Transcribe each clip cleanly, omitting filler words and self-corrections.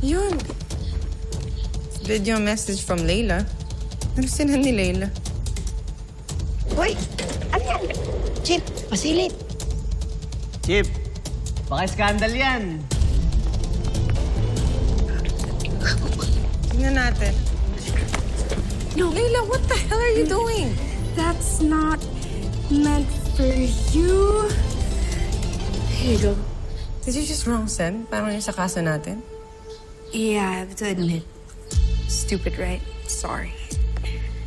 Yun. Video message from Layla. Ano sinend ni Layla? Hoy! Ano yan? Chip, pasilip. Chip, baka skandal yan. Tingnan natin. No. Layla, what the hell are you doing? That's not meant for you. Here you go. Did you just wrong send? Parang yung sa kaso natin? Yeah, I have to admit. Stupid, right? Sorry.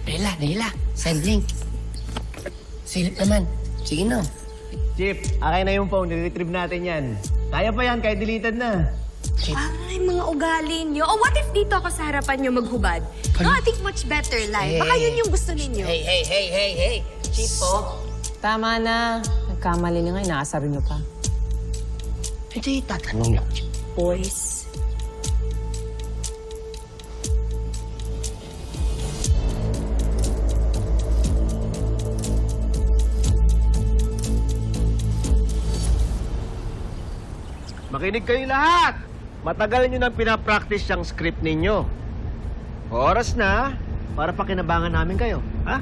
Layla, send link. Silip naman. Sige na. Chip, akin na yung phone. Nire-retrieve natin yan. Kaya pa yan, kahit deleted na. Ay, mga ugali nyo. Oh, what if dito ako sa harapan nyo maghubad? No, I think much better life. Baka yun yung gusto ninyo. Hey. Chip po. Tama na. Nagkamali na nga, inaasar nyo pa. Hindi, tatanong lang. Boys. Makinig kayo lahat! Matagal nyo nang pinapractice yung script ninyo. Oras na para pakinabangan namin kayo. Ha?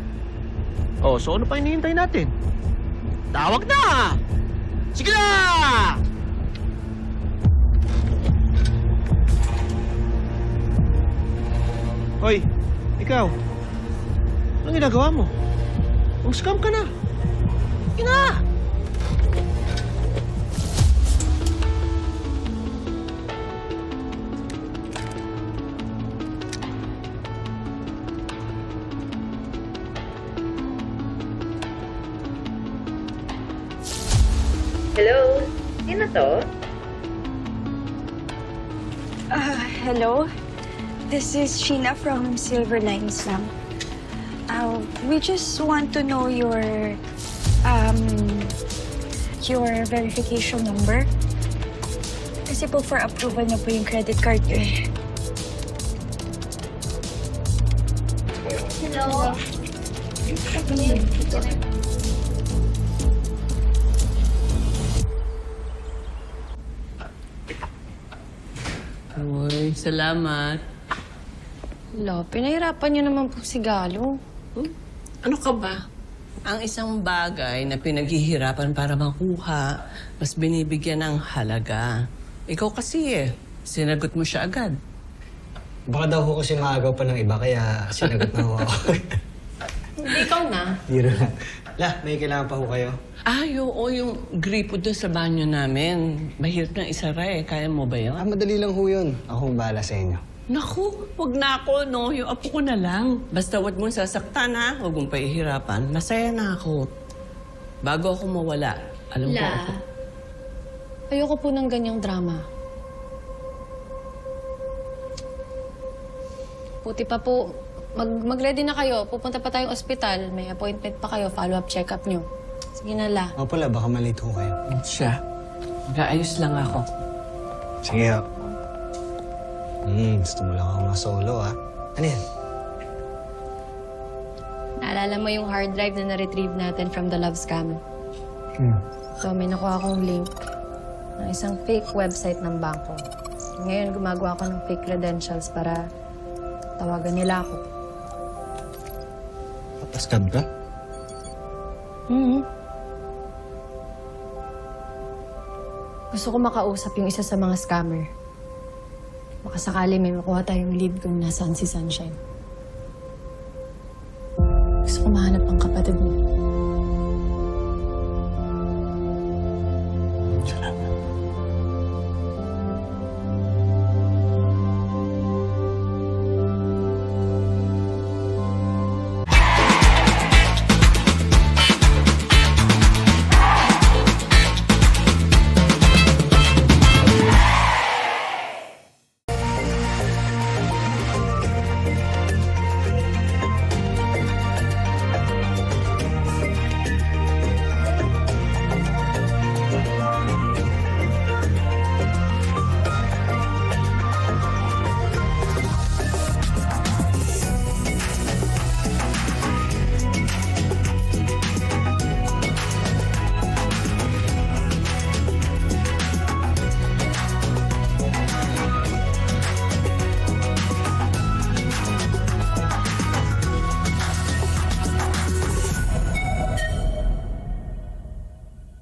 Oh, so ano pa hinihintay natin? Tawag na! Sige na! Hoy, ikaw. Anong ginagawa mo? Scam ka na. Sige na! Hello? Sino to? Hello. This is Sheena from Silver Lines Lamp. We just want to know your verification number. Kasi po for approval na po yung credit card nyo eh. Hello? Uy, salamat. Lo, pinahirapan niyo naman po si Galo. Ano ka ba? Ang isang bagay na pinaghihirapan para makuha, mas binibigyan ng halaga. Ikaw kasi sinagot mo siya agad. Baka daw ho kasi maagaw pa ng iba, kaya sinagot na ho ako. Hindi, ikaw na. Biro lang. La, may kailangan pa ho kayo? Ay, oo, yung gripo doon sa banyo namin. Mahirap na isara Kaya mo ba yun? Madali lang ho yun. Ako ang bahala sa inyo. Naku, wag na ako, no? Yung apo ko na lang. Basta wag mong sasaktan, ha? Wag mong pahihirapan. Masaya na ako. Bago ako mawala, alam ko ako. Ayoko po ng ganyang drama. Puti pa po, mag-ready na kayo. Pupunta pa tayong ospital. May appointment pa kayo. Follow-up check-up nyo. Sige na, La. O pala, baka malito ho kayo. Siya. Mag-aayos lang ako. Sige ho. Gusto mo lang ako ma-solo, ha? Ano yan? Naalala mo yung hard drive na na-retrieve natin from the love scam? So, may nakuha akong link ng isang fake website ng bangko. Ngayon, gumagawa ako ng fake credentials para tawagan nila ako. Papaskab ka? Gusto ko makausap yung isa sa mga scammer. Baka sakali may makuha tayong lead kung nasaan si Sunshine. Gusto ko mahanap ang kapatid mo.